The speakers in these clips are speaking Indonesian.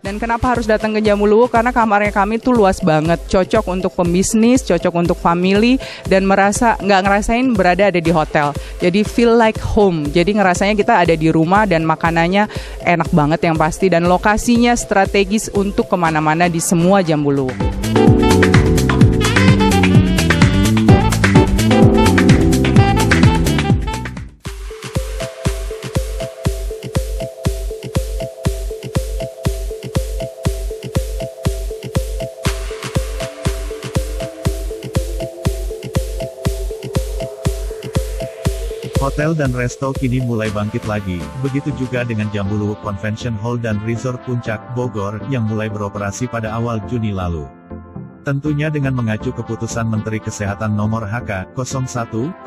Dan kenapa harus datang ke Jambuluwuk? Karena kamarnya kami tuh luas banget, cocok untuk pembisnis, cocok untuk family, dan nggak ngerasain berada di hotel. Jadi feel like home. Jadi ngerasanya kita ada di rumah dan makanannya enak banget yang pasti, dan lokasinya strategis untuk kemana-mana di semua Jambuluwuk. Hotel dan resto kini mulai bangkit lagi, begitu juga dengan Jambuluwuk Convention Hall dan Resort Puncak, Bogor, yang mulai beroperasi pada awal Juni lalu. Tentunya dengan mengacu keputusan Menteri Kesehatan Nomor HK 0107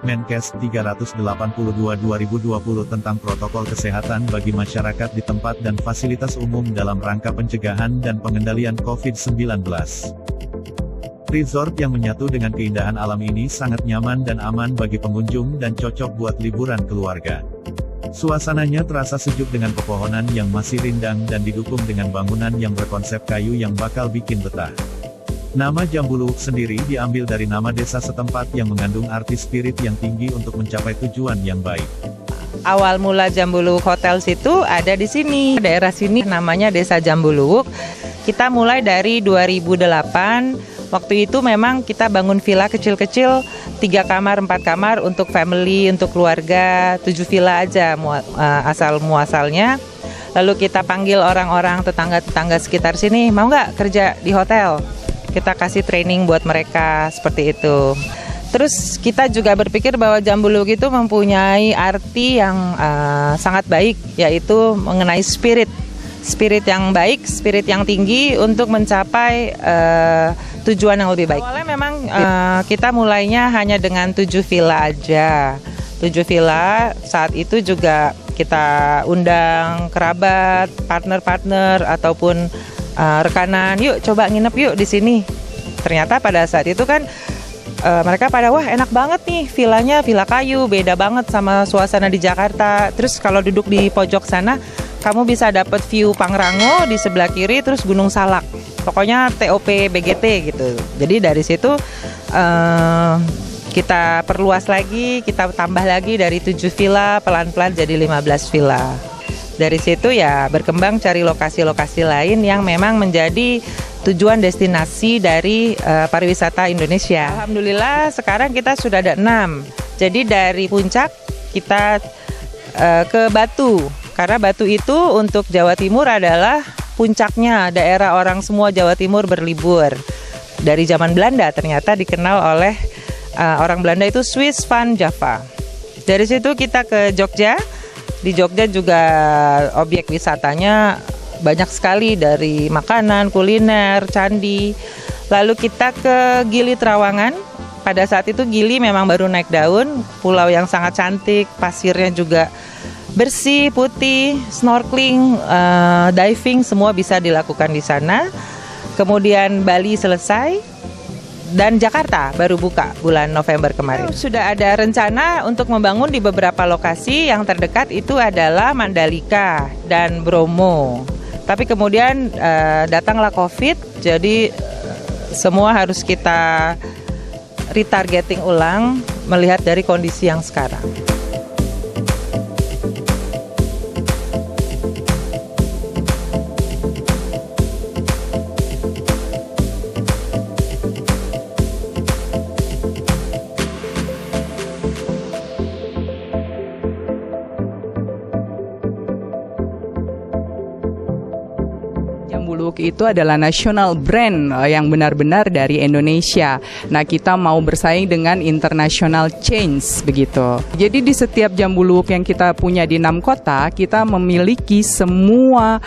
Menkes 382 2020 tentang protokol kesehatan bagi masyarakat di tempat dan fasilitas umum dalam rangka pencegahan dan pengendalian COVID-19. Resort yang menyatu dengan keindahan alam ini sangat nyaman dan aman bagi pengunjung dan cocok buat liburan keluarga. Suasananya terasa sejuk dengan pepohonan yang masih rindang dan didukung dengan bangunan yang berkonsep kayu yang bakal bikin betah. Nama Jambuluwuk sendiri diambil dari nama desa setempat yang mengandung arti spirit yang tinggi untuk mencapai tujuan yang baik. Awal mula Jambuluwuk Hotels itu ada di sini. Daerah sini namanya Desa Jambuluwuk. Kita mulai dari 2008. Waktu itu memang kita bangun villa kecil-kecil, 3 kamar, 4 kamar untuk family, untuk keluarga, 7 villa aja asal muasalnya. Lalu kita panggil orang-orang tetangga-tetangga sekitar sini, mau nggak kerja di hotel? Kita kasih training buat mereka, seperti itu. Terus kita juga berpikir bahwa Jambuluwuk itu mempunyai arti yang sangat baik, yaitu mengenai spirit yang baik, spirit yang tinggi untuk mencapai tujuan yang lebih baik. Awalnya memang kita mulainya hanya dengan 7 villa aja. 7 villa, saat itu juga kita undang kerabat, partner-partner, ataupun rekanan, yuk coba nginep yuk di sini. Ternyata pada saat itu kan mereka pada, wah enak banget nih villanya, villa kayu, beda banget sama suasana di Jakarta. Terus kalau duduk di pojok sana, kamu bisa dapat view Pangrango di sebelah kiri, terus Gunung Salak. Pokoknya TOP BGT gitu. Jadi dari situ kita perluas lagi, kita tambah lagi dari 7 villa, pelan-pelan jadi 15 villa. Dari situ ya berkembang cari lokasi-lokasi lain yang memang menjadi tujuan destinasi dari pariwisata Indonesia. Alhamdulillah sekarang kita sudah ada 6. Jadi dari Puncak kita ke Batu. Karena Batu itu untuk Jawa Timur adalah puncaknya, daerah orang semua Jawa Timur berlibur. Dari zaman Belanda ternyata dikenal oleh orang Belanda itu Swiss van Java. Dari situ kita ke Jogja. Di Jogja juga objek wisatanya banyak sekali, dari makanan, kuliner, candi. Lalu kita ke Gili Trawangan. Pada saat itu Gili memang baru naik daun, pulau yang sangat cantik, pasirnya juga bersih, putih, snorkeling, diving, semua bisa dilakukan di sana. Kemudian Bali selesai, dan Jakarta baru buka bulan November kemarin. Sudah ada rencana untuk membangun di beberapa lokasi. Yang terdekat itu adalah Mandalika dan Bromo. Tapi kemudian datanglah COVID, jadi semua harus kita retargeting ulang melihat dari kondisi yang sekarang. Jambuluwuk itu adalah national brand yang benar-benar dari Indonesia. Nah, kita mau bersaing dengan international chains begitu. Jadi di setiap Jambuluwuk yang kita punya di 6 kota, kita memiliki semua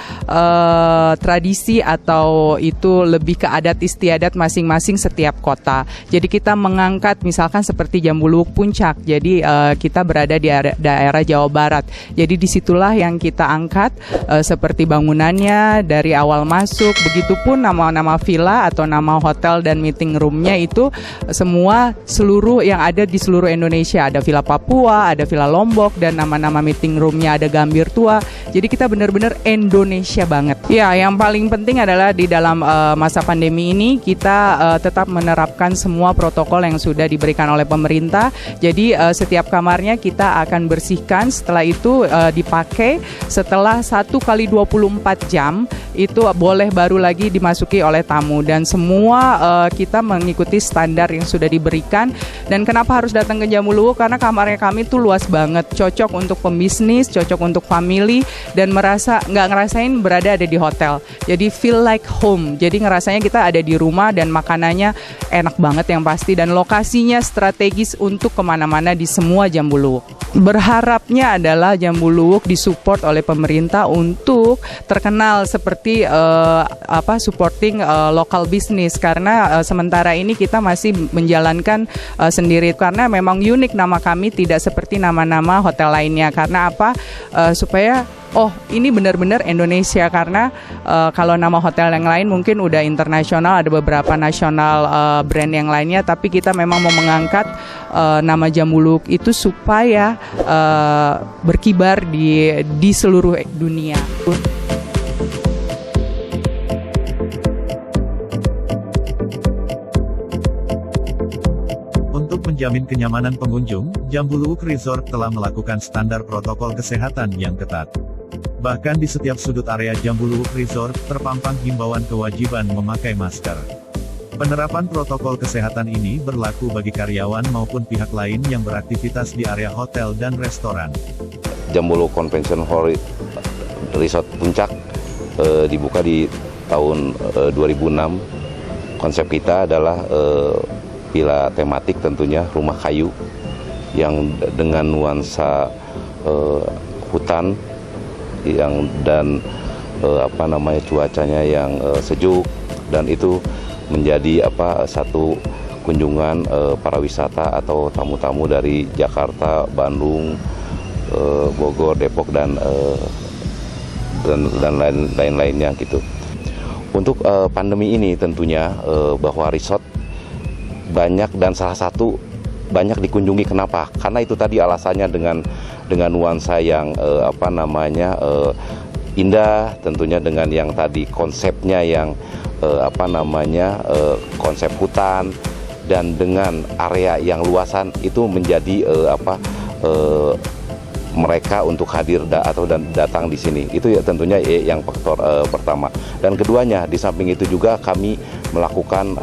tradisi atau itu lebih ke adat istiadat masing-masing setiap kota. Jadi kita mengangkat misalkan seperti Jambuluwuk Puncak. Jadi kita berada di daerah Jawa Barat. Jadi disitulah yang kita angkat seperti bangunannya dari awal awal masuk. Begitupun nama-nama villa atau nama hotel dan meeting roomnya itu semua seluruh yang ada di seluruh Indonesia. Ada villa Papua, ada villa Lombok, dan nama-nama meeting roomnya ada Gambir Tua. Jadi kita benar-benar Indonesia banget. Ya, yang paling penting adalah di dalam masa pandemi ini kita tetap menerapkan semua protokol yang sudah diberikan oleh pemerintah. Jadi setiap kamarnya kita akan bersihkan, setelah itu dipakai setelah 1 kali 24 jam itu boleh baru lagi dimasuki oleh tamu, dan semua kita mengikuti standar yang sudah diberikan. Dan kenapa harus datang ke Jambu Luwuk? Karena kamarnya kami tuh luas banget, cocok untuk pembisnis, cocok untuk family, dan nggak ngerasain berada di hotel. Jadi feel like home, jadi ngerasanya kita ada di rumah dan makanannya enak banget yang pasti, dan lokasinya strategis untuk kemana-mana di semua Jambu Luwuk. Berharapnya adalah Jambu Luwuk disupport oleh pemerintah untuk terkenal seperti supporting local business, karena sementara ini kita masih menjalankan sendiri, karena memang unik nama kami, tidak seperti nama-nama hotel lainnya. Karena apa? Supaya ini benar-benar Indonesia, karena kalau nama hotel yang lain mungkin udah internasional, ada beberapa nasional brand yang lainnya, tapi kita memang mau mengangkat nama Jambu Luwuk itu supaya berkibar di seluruh dunia. Untuk menjamin kenyamanan pengunjung, Jambu Luwuk Resort telah melakukan standar protokol kesehatan yang ketat. Bahkan di setiap sudut area Jambu Luwuk Resort terpampang himbauan kewajiban memakai masker. Penerapan protokol kesehatan ini berlaku bagi karyawan maupun pihak lain yang beraktivitas di area hotel dan restoran. Jambu Luwuk Convention Hall Resort Puncak dibuka di tahun 2006. Konsep kita adalah villa tematik, tentunya rumah kayu yang dengan nuansa hutan dan cuacanya yang sejuk, dan itu menjadi satu kunjungan para wisata atau tamu-tamu dari Jakarta, Bandung, Bogor, Depok, dan lain-lainnya gitu. Untuk pandemi ini tentunya bahwa resort banyak, dan salah satu banyak dikunjungi. Kenapa? Karena itu tadi alasannya dengan nuansa yang indah, tentunya dengan yang tadi konsepnya yang konsep hutan, dan dengan area yang luasan itu menjadi mereka untuk hadir dan datang di sini. Itu ya tentunya yang faktor pertama. Dan keduanya, di samping itu juga kami melakukan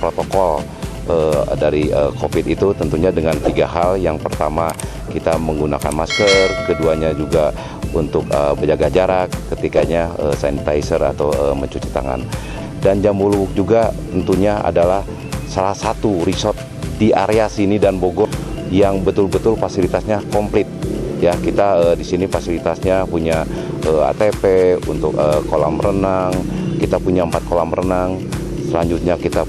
protokol dari COVID itu tentunya dengan 3 hal. Yang pertama, kita menggunakan masker, keduanya juga untuk menjaga jarak, ketiganya sanitizer atau mencuci tangan. Dan Jambu Luwuk juga tentunya adalah salah satu resort di area sini dan Bogor yang betul-betul fasilitasnya komplit. Ya, kita di sini fasilitasnya punya ATP untuk kolam renang, kita punya 4 kolam renang. Selanjutnya kita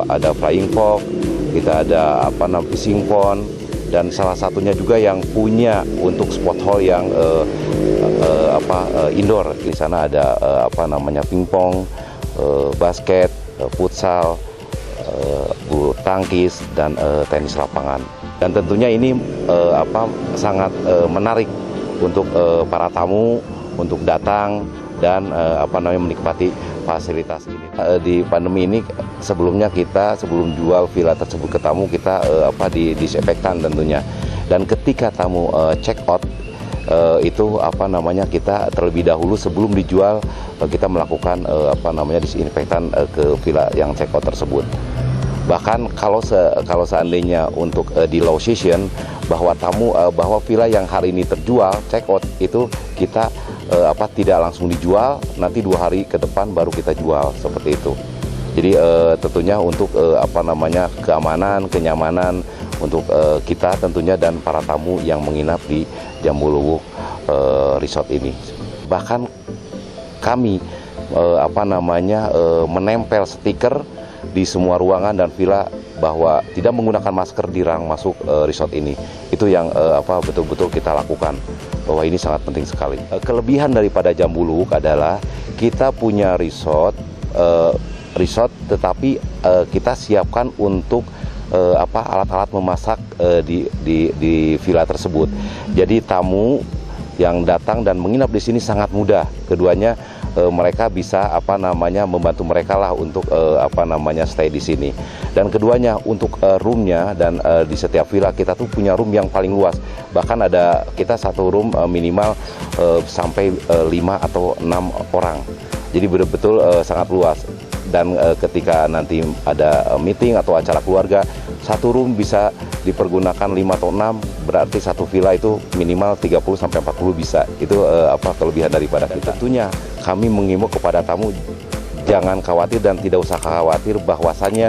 ada flying fox, kita ada fishing pond, dan salah satunya juga yang punya untuk sport hall yang indoor. Di sana ada pingpong, basket, futsal, bulu tangkis, dan tenis lapangan. Dan tentunya ini sangat menarik untuk para tamu untuk datang dan menikmati fasilitas ini. Di pandemi ini sebelum jual villa tersebut ke tamu, kita disinfektan tentunya. Dan ketika tamu check out itu kita terlebih dahulu sebelum dijual kita melakukan disinfektan ke villa yang check out tersebut. Bahkan kalau seandainya untuk di low season bahwa villa yang hari ini terjual check out itu kita tidak langsung dijual, nanti 2 hari ke depan baru kita jual, seperti itu. Jadi tentunya untuk keamanan, kenyamanan untuk kita tentunya dan para tamu yang menginap di Jambu Luwuk Resort ini. Bahkan kami menempel stiker di semua ruangan dan villa bahwa tidak menggunakan masker di rang masuk resort ini. Itu yang betul-betul kita lakukan, bahwa ini sangat penting sekali. Kelebihan daripada Jambuluk adalah kita punya resort tetapi kita siapkan untuk alat-alat memasak di villa tersebut. Jadi tamu yang datang dan menginap di sini sangat mudah. Keduanya mereka bisa membantu mereka lah untuk stay di sini. Dan keduanya untuk roomnya, dan di setiap villa kita tuh punya room yang paling luas. Bahkan ada kita satu room minimal sampai 5 atau 6 orang. Jadi betul-betul sangat luas. Dan ketika nanti ada meeting atau acara keluarga, satu room bisa dipergunakan 5 atau 6, berarti satu villa itu minimal 30 sampai 40 bisa. Itu kelebihan daripada kita. Tentunya kami mengimbau kepada tamu jangan khawatir dan tidak usah khawatir, bahwasannya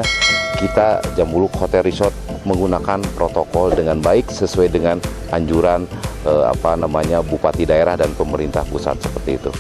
kita Jambuluk Hotel Resort menggunakan protokol dengan baik sesuai dengan anjuran Bupati daerah dan pemerintah pusat, seperti itu.